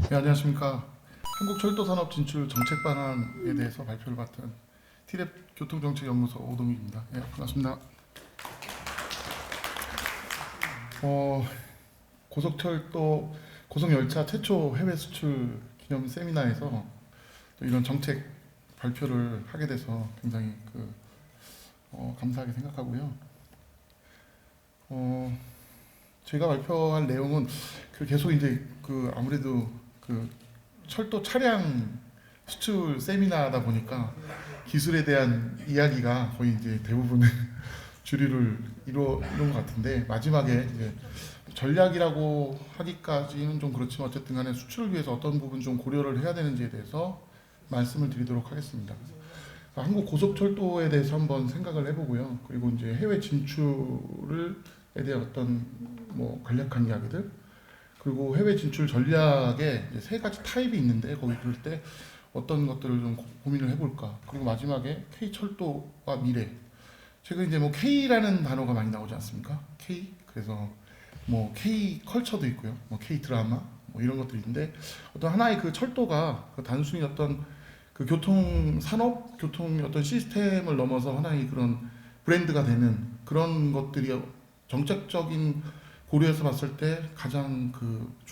네, 안녕하십니까. 한국철도산업 진출 정책 방안에 대해서 발표를 맡은 티랩 교통정책연구소 오동익입니다. 네, 반갑습니다. 고속철도 고속열차 최초 해외 수출 기념 세미나에서 또 이런 정책 발표를 하게 돼서 굉장히 감사하게 생각하고요. 제가 발표할 내용은 계속 이제 아무래도 철도 차량 수출 세미나다 보니까 기술에 대한 이야기가 거의 이제 대부분 주류를 이룬 것 같은데, 마지막에 이제 전략이라고 하기까지는 좀 그렇지만 어쨌든 간에 수출을 위해서 어떤 부분 좀 고려를 해야 되는지에 대해서 말씀을 드리도록 하겠습니다. 한국 고속철도에 대해서 한번 생각을 해보고요. 그리고 이제 해외 진출에 대한 어떤 간략한 이야기들, 그리고 해외 진출 전략에 이제 세 가지 타입이 있는데 거기 그럴 때 어떤 것들을 좀 고민을 해볼까. 그리고 마지막에 K철도와 미래. 최근 이제 K라는 단어가 많이 나오지 않습니까? K. 그래서 K 컬처도 있고요. K 드라마 이런 것들이 있는데, 어떤 하나의 철도가 단순히 어떤 교통 산업, 교통 어떤 시스템을 넘어서 하나의 그런 브랜드가 되는 그런 것들이 정책적인 고려해서 봤을 때 가장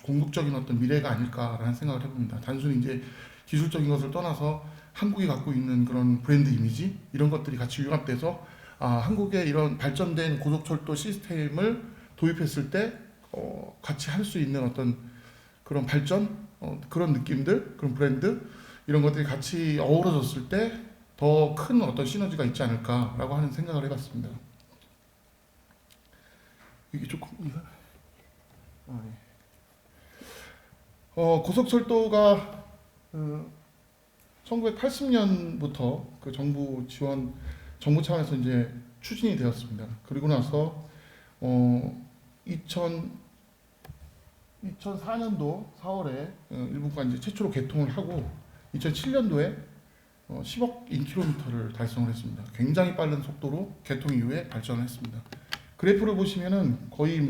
궁극적인 어떤 미래가 아닐까라는 생각을 해봅니다. 단순히 이제 기술적인 것을 떠나서 한국이 갖고 있는 그런 브랜드 이미지, 이런 것들이 같이 융합돼서 한국의 이런 발전된 고속철도 시스템을 도입했을 때 같이 할 수 있는 어떤 그런 발전, 그런 느낌들, 그런 브랜드, 이런 것들이 같이 어우러졌을 때 더 큰 어떤 시너지가 있지 않을까라고 하는 생각을 해봤습니다. 이게 조금 고속철도가 1980년부터 정부 지원, 정부 차원에서 이제 추진이 되었습니다. 그리고 나서 2004년도 4월에 일부가 이제 최초로 개통을 하고 2007년도에 10억 인킬로미터를 달성을 했습니다. 굉장히 빠른 속도로 개통 이후에 발전을 했습니다. 그래프를 보시면은 거의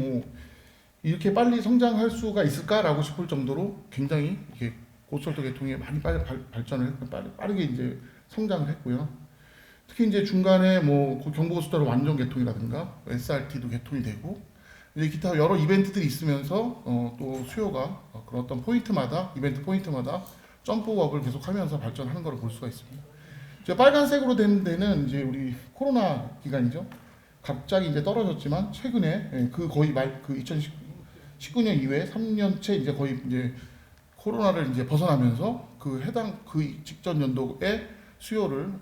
이렇게 빨리 성장할 수가 있을까라고 싶을 정도로 굉장히 이게 고속철도 개통이 많이 빨리 발전을 했고 빠르게 이제 성장을 했고요. 특히 이제 중간에 경부고속도로 완전 개통이라든가 SRT도 개통이 되고 이제 기타 여러 이벤트들이 있으면서 또 수요가 그런 어떤 포인트마다, 이벤트 포인트마다 점프업을 계속하면서 발전하는 것을 볼 수가 있습니다. 이제 빨간색으로 된 데는 이제 우리 코로나 기간이죠. 갑자기 이제 떨어졌지만 최근에 거의 2019년 이후에 3년째 이제 거의 이제 코로나를 이제 벗어나면서 해당 직전 연도의 수요를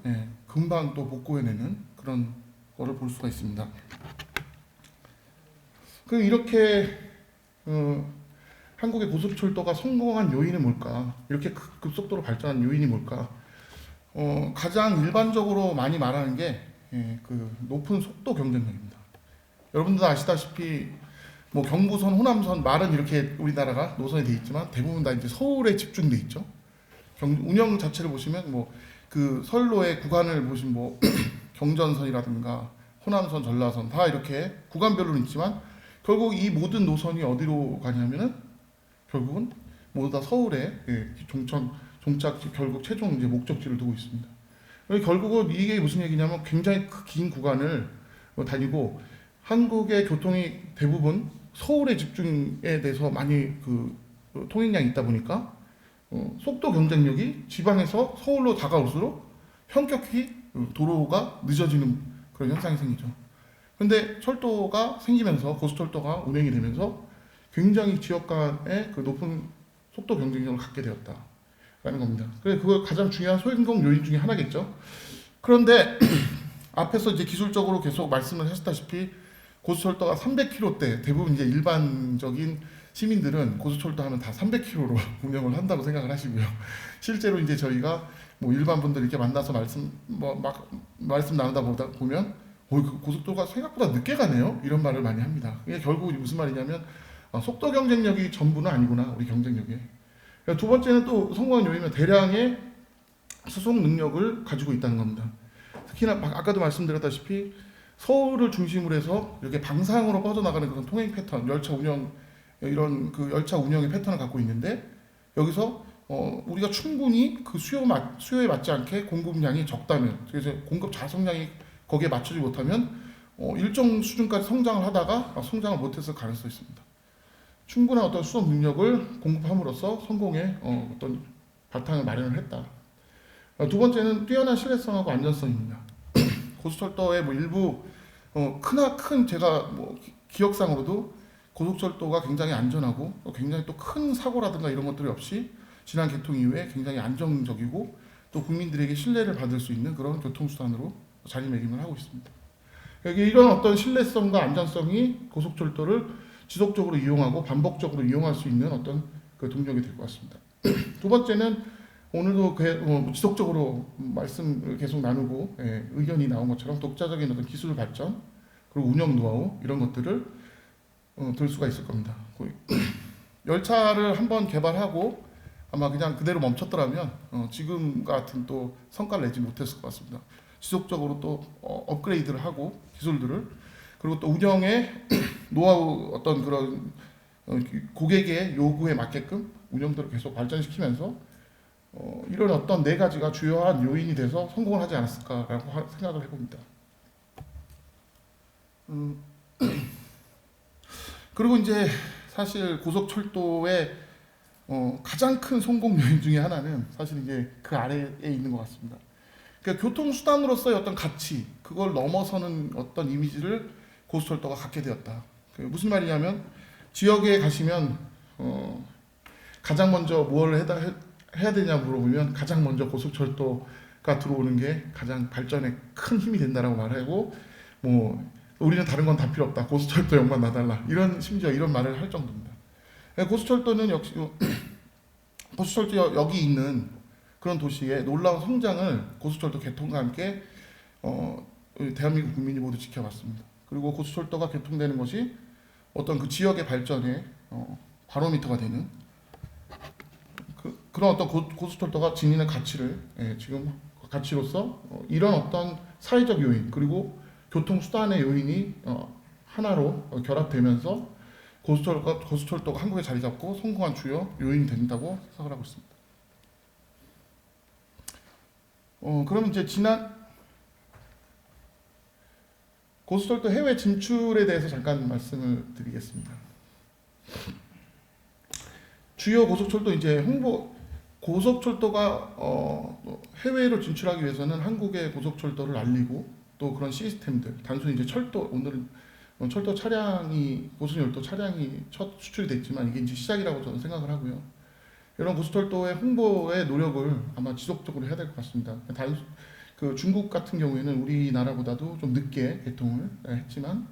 금방 또 복구해내는 그런 거를 볼 수가 있습니다. 그럼 이렇게 한국의 고속철도가 성공한 요인은 뭘까? 이렇게 급속도로 발전한 요인이 뭘까? 가장 일반적으로 많이 말하는 게 높은 속도 경쟁력입니다. 여러분들 아시다시피 경부선, 호남선, 말은 이렇게 우리나라가 노선이 돼 있지만 대부분 다 이제 서울에 집중돼 있죠. 운영 자체를 보시면 선로의 구간을 보시면 경전선이라든가 호남선, 전라선 다 이렇게 구간별로는 있지만 결국 이 모든 노선이 어디로 가냐면은 결국은 모두 다 서울에 종착지, 결국 최종 이제 목적지를 두고 있습니다. 결국은 이게 무슨 얘기냐면 굉장히 긴 구간을 다니고 한국의 교통이 대부분 서울의 집중에 대해서 많이 통행량이 있다 보니까 속도 경쟁력이 지방에서 서울로 다가올수록 현격히 도로가 늦어지는 그런 현상이 생기죠. 근데 철도가 생기면서, 고속철도가 운행이 되면서 굉장히 지역 간의 높은 속도 경쟁력을 갖게 되었다라는 겁니다. 그래서 그거 가장 중요한 소행동 요인 중에 하나겠죠. 그런데 앞에서 이제 기술적으로 계속 말씀을 하셨다시피 고속철도가 300km대, 대부분 이제 일반적인 시민들은 고속철도 하면 다 300km로 운영을 한다고 생각을 하시고요. 실제로 이제 저희가 일반 분들 이렇게 만나서 말씀 나누다 보면 고속도로가 생각보다 늦게 가네요, 이런 말을 많이 합니다. 이게 결국 무슨 말이냐면 속도 경쟁력이 전부는 아니구나, 우리 경쟁력에. 두 번째는 또 성공한 요인은 대량의 수송 능력을 가지고 있다는 겁니다. 특히나 아까도 말씀드렸다시피 서울을 중심으로 해서 이렇게 방상으로 뻗어나가는 그런 통행 패턴, 열차 운영, 이런 열차 운영의 패턴을 갖고 있는데 여기서 우리가 충분히 그 수요에 맞지 않게 공급량이 적다면, 그래서 공급 자성량이 거기에 맞추지 못하면 일정 수준까지 성장을 하다가 성장을 못했을 가능성이 있습니다. 충분한 어떤 수송 능력을 공급함으로써 성공의 어떤 바탕을 마련을 했다. 두 번째는 뛰어난 신뢰성하고 안전성입니다. 고속철도의 뭐 일부 큰 제가 뭐 기억상으로도 고속철도가 굉장히 안전하고 굉장히 또 큰 사고라든가 이런 것들이 없이 지난 개통 이후에 굉장히 안정적이고 또 국민들에게 신뢰를 받을 수 있는 그런 교통수단으로 자리매김을 하고 있습니다. 여기 이런 어떤 신뢰성과 안전성이 고속철도를 지속적으로 이용하고 반복적으로 이용할 수 있는 어떤 그 동력이 될 것 같습니다. 두 번째는 오늘도 지속적으로 말씀을 계속 나누고 의견이 나온 것처럼 독자적인 어떤 기술 발전 그리고 운영 노하우 이런 것들을 들 수가 있을 겁니다. 열차를 한번 개발하고 아마 그냥 그대로 멈췄더라면 지금 같은 또 성과를 내지 못했을 것 같습니다. 지속적으로 또 업그레이드를 하고 기술들을 그리고 또 운영의 노하우 어떤 그런 고객의 요구에 맞게끔 운영들을 계속 발전시키면서 이런 어떤 네 가지가 주요한 요인이 돼서 성공을 하지 않았을까라고 생각을 해봅니다. 그리고 이제 사실 고속철도의 가장 큰 성공 요인 중에 하나는 사실 이제 그 아래에 있는 것 같습니다. 그러니까 교통수단으로서의 어떤 가치, 그걸 넘어서는 어떤 이미지를 고속철도가 갖게 되었다. 무슨 말이냐면 지역에 가시면 가장 먼저 뭘 해야 되냐 물어보면 가장 먼저 고속철도가 들어오는 게 가장 발전에 큰 힘이 된다라고 말하고 뭐 우리는 다른 건 다 필요 없다. 고속철도역만 놔달라. 심지어 이런 말을 할 정도입니다. 고속철도는 역시 고속철도역이 있는 그런 도시의 놀라운 성장을 고속철도 개통과 함께 대한민국 국민이 모두 지켜봤습니다. 그리고 고속철도가 개통되는 것이 어떤 그 지역의 발전의 바로미터가 되는 그런 어떤 고속철도가 지니는 가치를 지금 가치로서 이런 어떤 사회적 요인 그리고 교통수단의 요인이 하나로 결합되면서 고속철도가 한국에 자리 잡고 성공한 주요 요인이 된다고 생각을 하고 있습니다. 그럼 이제 지난 고속철도 해외 진출에 대해서 잠깐 말씀을 드리겠습니다. 주요 고속철도 이제 고속철도가 해외로 진출하기 위해서는 한국의 고속철도를 알리고 또 그런 시스템들 단순히 이제 오늘은 철도 차량이 고속철도 차량이 첫 수출이 됐지만 이게 이제 시작이라고 저는 생각을 하고요. 이런 고속철도의 홍보의 노력을 아마 지속적으로 해야 될 것 같습니다. 그 중국 같은 경우에는 우리나라보다도 좀 늦게 개통을 했지만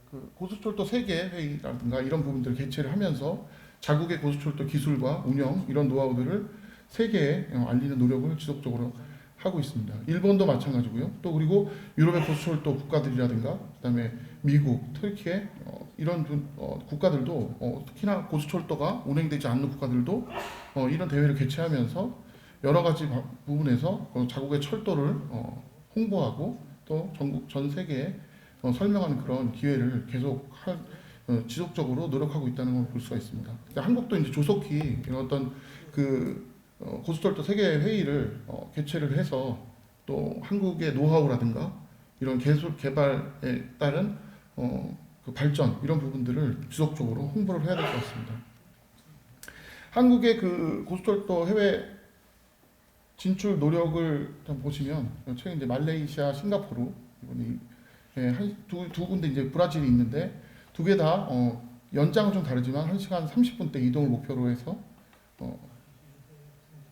그 고속철도 세계 회의라든가 이런 부분들을 개최를 하면서 자국의 고속철도 기술과 운영 이런 노하우들을 세계에 알리는 노력을 지속적으로 하고 있습니다. 일본도 마찬가지고요. 또 그리고 유럽의 고속철도 국가들이라든가 그다음에 미국, 터키 이런 국가들도 특히나 고속철도가 운행되지 않는 국가들도 이런 대회를 개최하면서 여러 가지 부분에서 자국의 철도를 홍보하고 또 전 세계에 설명하는 그런 기회를 계속 지속적으로 노력하고 있다는 걸 볼 수가 있습니다. 한국도 이제 조속히 이런 어떤 고속철도 세계 회의를 개최를 해서 또 한국의 노하우라든가 이런 기술 개발에 따른 그 발전 이런 부분들을 지속적으로 홍보를 해야 될 것 같습니다. 한국의 그 고속철도 해외 진출 노력을 좀 보시면 최근 이제 말레이시아, 싱가포르 이번에 두 군데 이제 브라질이 있는데 두 개 다 연장은 좀 다르지만 1시간 30분대 이동을 목표로 해서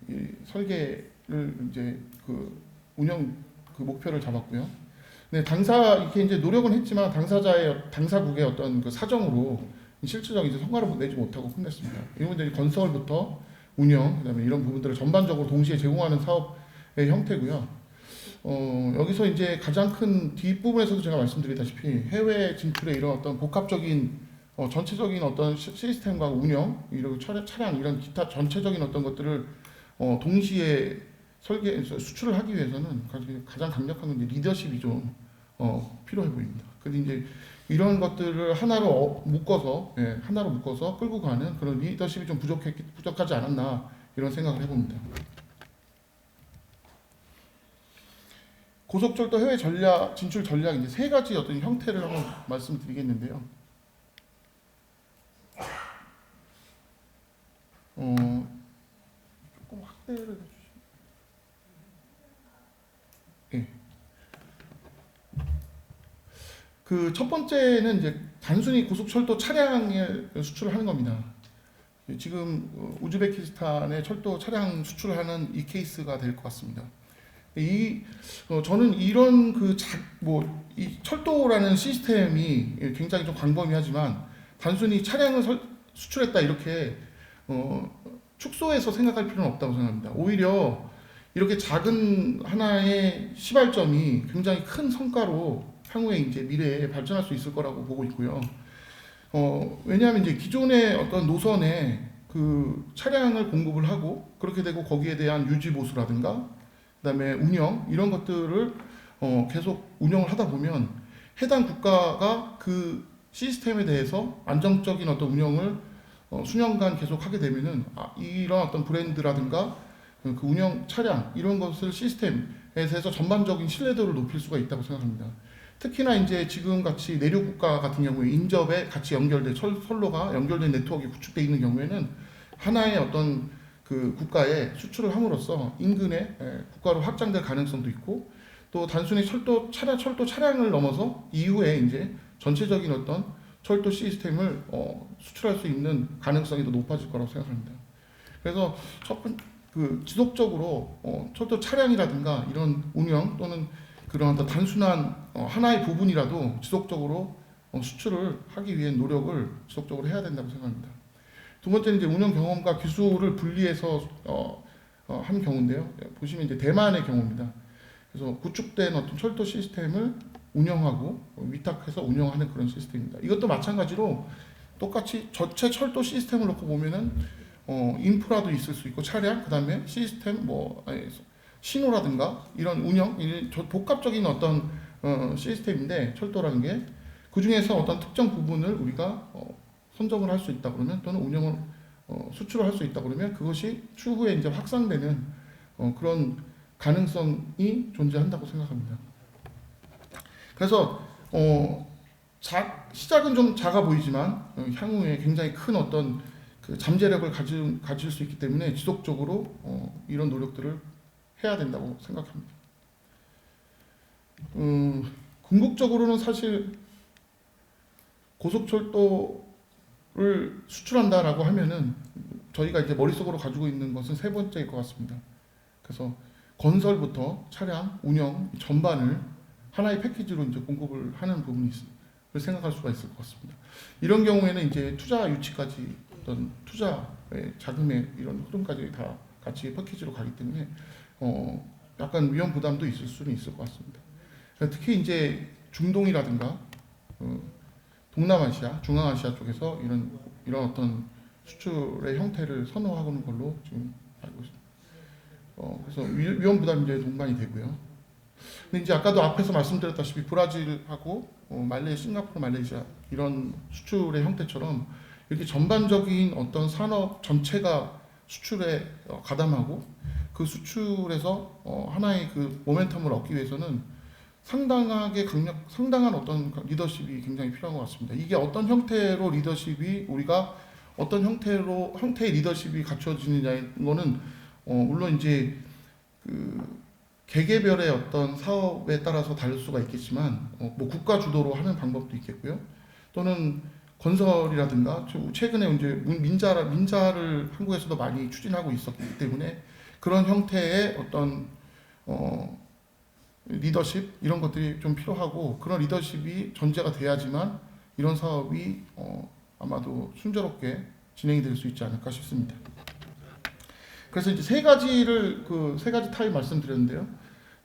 이 설계를 이제 그 운영 그 목표를 잡았고요. 네, 이렇게 이제 노력은 했지만 당사국의 어떤 그 사정으로 실질적인 이제 성과를 내지 못하고 끝냈습니다. 이런 분들이 건설부터 운영, 그다음에 이런 부분들을 전반적으로 동시에 제공하는 사업의 형태고요. 여기서 이제 가장 큰 뒷부분에서도 제가 말씀드리다시피 해외 진출의 이런 어떤 복합적인 전체적인 어떤 시스템과 운영, 이런 차량 이런 기타 전체적인 어떤 것들을 동시에 수출을 하기 위해서는 가장 강력한 건 이제 리더십이 좀 필요해 보입니다. 근데 이제 이런 것들을 하나로 묶어서 하나로 묶어서 끌고 가는 그런 리더십이 좀 부족하지 않았나 이런 생각을 해봅니다. 고속철도 해외 전략 진출 전략 이제 세 가지 어떤 형태를 한번 말씀드리겠는데요. 조금 확대를 해주시면. 예. 그 첫 번째는 이제 단순히 고속철도 차량을 수출을 하는 겁니다. 지금 우즈베키스탄에 철도 차량 수출을 하는 이 케이스가 될 것 같습니다. 저는 이런 이 철도라는 시스템이 굉장히 좀 광범위하지만 단순히 차량을 수출했다 이렇게 축소해서 생각할 필요는 없다고 생각합니다. 오히려 이렇게 작은 하나의 시발점이 굉장히 큰 성과로 향후에 이제 미래에 발전할 수 있을 거라고 보고 있고요. 왜냐하면 이제 기존의 어떤 노선에 그 차량을 공급을 하고 그렇게 되고 거기에 대한 유지 보수라든가 그다음에 운영 이런 것들을 계속 운영을 하다 보면 해당 국가가 그 시스템에 대해서 안정적인 어떤 운영을 수년간 계속 하게 되면은 이런 어떤 브랜드라든가 그 운영 차량 이런 것을 시스템에 대해서 전반적인 신뢰도를 높일 수가 있다고 생각합니다. 특히나 이제 지금 같이 내륙 국가 같은 경우에 인접에 같이 연결된 선로가 연결된 네트워크가 구축되어 있는 경우에는 하나의 어떤 그 국가에 수출을 함으로써 인근의 국가로 확장될 가능성도 있고 또 단순히 철도 차량을 넘어서 이후에 이제 전체적인 어떤 철도 시스템을 수출할 수 있는 가능성이 더 높아질 거라고 생각합니다. 그래서 지속적으로 철도 차량이라든가 이런 운영 또는 그런 어떤 단순한 하나의 부분이라도 지속적으로 수출을 하기 위한 노력을 지속적으로 해야 된다고 생각합니다. 두 번째는 이제 운영 경험과 기술을 분리해서 한 경우인데요. 보시면 이제 대만의 경우입니다. 그래서 구축된 어떤 철도 시스템을 운영하고 위탁해서 운영하는 그런 시스템입니다. 이것도 마찬가지로 똑같이 전체 철도 시스템을 놓고 보면은 인프라도 있을 수 있고 차량, 그다음에 시스템 신호라든가 이런 운영, 복합적인 어떤 시스템인데 철도라는 게 그 중에서 어떤 특정 부분을 우리가 선정을 할 수 있다 그러면 또는 운영을 수출을 할 수 있다 그러면 그것이 추후에 이제 확산되는 그런 가능성이 존재한다고 생각합니다. 그래서 시작은 좀 작아 보이지만 향후에 굉장히 큰 어떤 그 잠재력을 가질 수 있기 때문에 지속적으로 이런 노력들을 해야 된다고 생각합니다. 궁극적으로는 사실 고속철도를 수출한다라고 하면은 저희가 이제 머릿속으로 가지고 있는 것은 세 번째일 것 같습니다. 그래서 건설부터 차량, 운영 전반을 하나의 패키지로 이제 공급을 하는 부분이 생각할 수가 있을 것 같습니다. 이런 경우에는 이제 투자 유치까지 어떤 투자의 자금의 이런 흐름까지 다 같이 패키지로 가기 때문에 약간 위험 부담도 있을 수는 있을 것 같습니다. 특히 이제 중동이라든가 동남아시아, 중앙아시아 쪽에서 이런 어떤 수출의 형태를 선호하는 걸로 지금 알고 있습니다. 그래서 위험 부담이 이제 동반이 되고요. 근데 이제 아까도 앞에서 말씀드렸다시피 브라질하고 싱가포르, 말레이시아 이런 수출의 형태처럼 이렇게 전반적인 어떤 산업 전체가 수출에 가담하고 그 수출에서 하나의 그 모멘텀을 얻기 위해서는 상당한 어떤 리더십이 굉장히 필요한 것 같습니다. 이게 어떤 형태로 우리가 어떤 형태의 리더십이 갖춰지느냐는 거는 물론 이제 그 개개별의 어떤 사업에 따라서 다를 수가 있겠지만 뭐 국가 주도로 하는 방법도 있겠고요. 또는 건설이라든가 최근에 이제 민자를 한국에서도 많이 추진하고 있었기 때문에 그런 형태의 어떤 리더십 이런 것들이 좀 필요하고 그런 리더십이 전제가 돼야지만 이런 사업이 아마도 순조롭게 진행이 될 수 있지 않을까 싶습니다. 그래서 이제 세 가지 타입 말씀드렸는데요.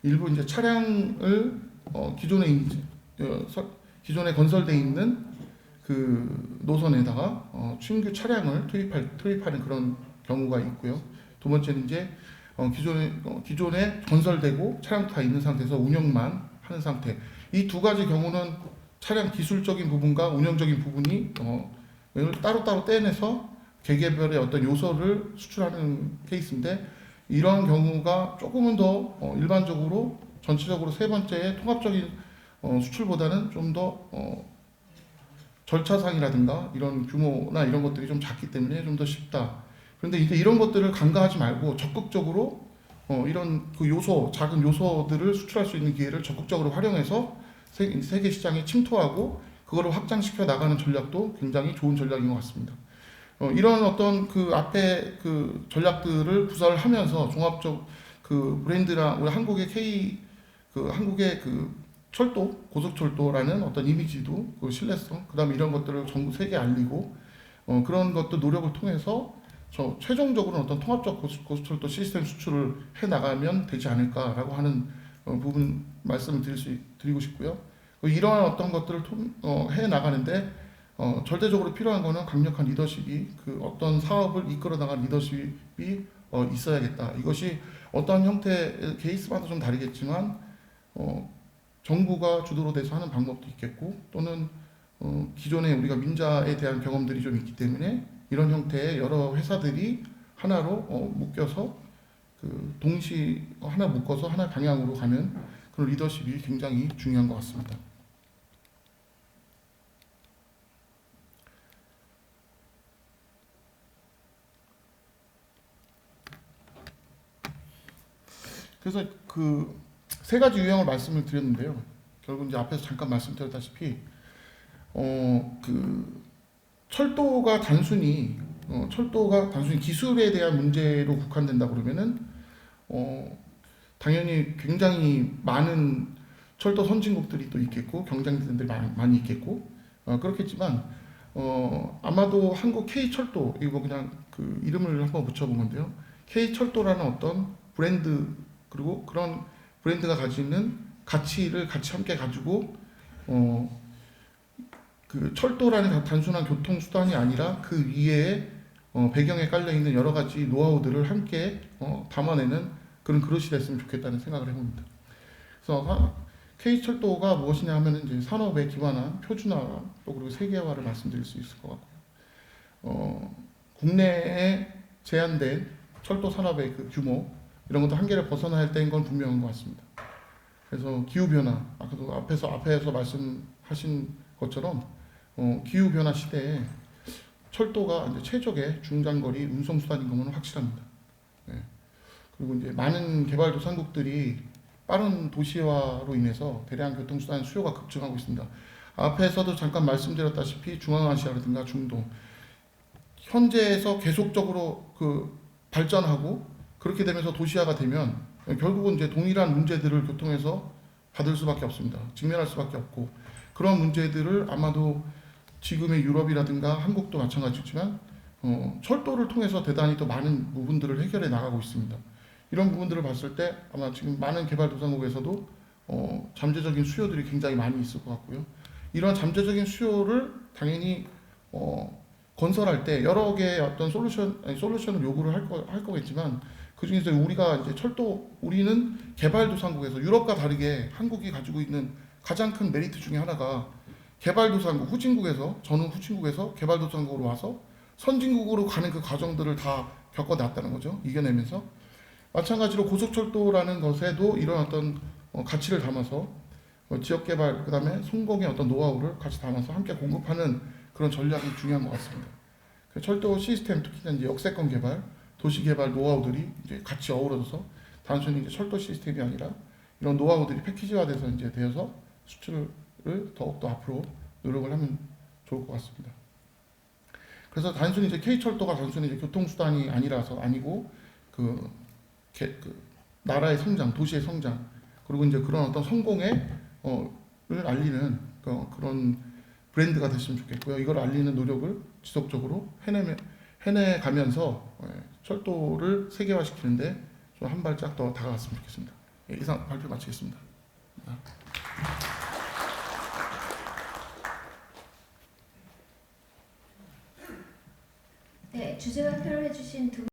일부 이제 차량을 기존에 건설되어 있는 그 노선에다가 신규 차량을 투입하는 그런 경우가 있고요. 두 번째는 이제 기존에 건설되고 차량도 다 있는 상태에서 운영만 하는 상태. 이 두 가지 경우는 차량 기술적인 부분과 운영적인 부분이 따로따로 떼내서 개개별의 어떤 요소를 수출하는 케이스인데, 이런 경우가 조금은 더 일반적으로 전체적으로 세 번째의 통합적인 수출보다는 좀 더 절차상이라든가 이런 규모나 이런 것들이 좀 작기 때문에 좀 더 쉽다. 그런데 이제 이런 것들을 간과하지 말고 적극적으로 이런 그 요소, 작은 요소들을 수출할 수 있는 기회를 적극적으로 활용해서 세계 시장에 침투하고 그거를 확장시켜 나가는 전략도 굉장히 좋은 전략인 것 같습니다. 이런 어떤 그 앞에 그 전략들을 구사를 하면서 종합적 그 브랜드랑 우리 한국의 그 철도, 고속철도라는 어떤 이미지도, 그 신뢰성, 그다음에 이런 것들을 전국 세계에 알리고 그런 것도 노력을 통해서 최종적으로는 어떤 통합적 고속철도 시스템 수출을 해 나가면 되지 않을까라고 하는 부분 말씀을 드리고 싶고요. 이러한 어떤 것들을 해 나가는데 절대적으로 필요한 거는 강력한 리더십이, 그 어떤 사업을 이끌어 나가는 리더십이 있어야겠다. 이것이 어떤 형태 케이스마다 좀 다르겠지만 정부가 주도로 돼서 하는 방법도 있겠고, 또는 기존에 우리가 민자에 대한 경험들이 좀 있기 때문에 이런 형태의 여러 회사들이 하나로 묶여서 하나 묶어서 하나 방향으로 가는 그런 리더십이 굉장히 중요한 것 같습니다. 그래서 그 세 가지 유형을 말씀을 드렸는데요. 결국 이제 앞에서 잠깐 말씀드렸다시피 그 철도가 단순히 기술에 대한 문제로 국한된다 그러면은 당연히 굉장히 많은 철도 선진국들이 또 있겠고 경쟁자들이 많이 있겠고 그렇겠지만 아마도 한국 K철도, 이거 그냥 그 이름을 한번 붙여본 건데요. K철도라는 어떤 브랜드, 그리고 그런 브랜드가 가지는 가치를 같이 함께 가지고 그 철도라는 단순한 교통수단이 아니라 그 위에 배경에 깔려있는 여러 가지 노하우들을 함께 담아내는 그런 그릇이 됐으면 좋겠다는 생각을 해봅니다. 그래서 K철도가 무엇이냐 하면 이제 산업에 기반한 표준화, 또 그리고 세계화를 말씀드릴 수 있을 것 같고요. 국내에 제한된 철도 산업의 그 규모, 이런 것도 한계를 벗어나야 할 때인 건 분명한 것 같습니다. 그래서 기후변화, 아까도 앞에서 말씀하신 것처럼 기후변화 시대에 철도가 이제 최적의 중장거리 운송수단인 것은 확실합니다. 네. 그리고 이제 많은 개발도상국들이 빠른 도시화로 인해서 대량 교통수단 수요가 급증하고 있습니다. 앞에서도 잠깐 말씀드렸다시피 중앙아시아라든가 중동, 현재에서 계속적으로 그 발전하고 그렇게 되면서 도시화가 되면 결국은 이제 동일한 문제들을 교통에서 받을 수밖에 없습니다. 직면할 수밖에 없고, 그런 문제들을 아마도 지금의 유럽이라든가 한국도 마찬가지지만 철도를 통해서 대단히 또 많은 부분들을 해결해 나가고 있습니다. 이런 부분들을 봤을 때 아마 지금 많은 개발도상국에서도 잠재적인 수요들이 굉장히 많이 있을 것 같고요. 이런 잠재적인 수요를 당연히 건설할 때 여러 개의 어떤 솔루션을 요구를 할 거겠지만, 그 중에서 우리가 이제 우리는 개발도상국에서 유럽과 다르게 한국이 가지고 있는 가장 큰 메리트 중에 하나가 개발도상국, 저는 후진국에서 개발도상국으로 와서 선진국으로 가는 그 과정들을 다 겪어놨다는 거죠. 이겨내면서. 마찬가지로 고속철도라는 것에도 이런 어떤 가치를 담아서 지역개발, 그 다음에 성공의 어떤 노하우를 같이 담아서 함께 공급하는 그런 전략이 중요한 것 같습니다. 철도 시스템, 특히나 이제 역세권 개발, 도시 개발 노하우들이 이제 같이 어우러져서 단순히 이제 철도 시스템이 아니라 이런 노하우들이 패키지화돼서 이제 되어서 수출을 더욱더 앞으로 노력을 하면 좋을 것 같습니다. 그래서 단순히 이제 K철도가 단순히 이제 교통수단이 아니고 그 나라의 성장, 도시의 성장, 그리고 이제 그런 어떤 성공을 알리는 그런 브랜드가 됐으면 좋겠고요. 이걸 알리는 노력을 지속적으로 해내가면서 철도를 세계화시키는데 좀 한 발짝 더 다가갔으면 좋겠습니다. 이상 발표 마치겠습니다. 네, 주제 발표를 해주신 두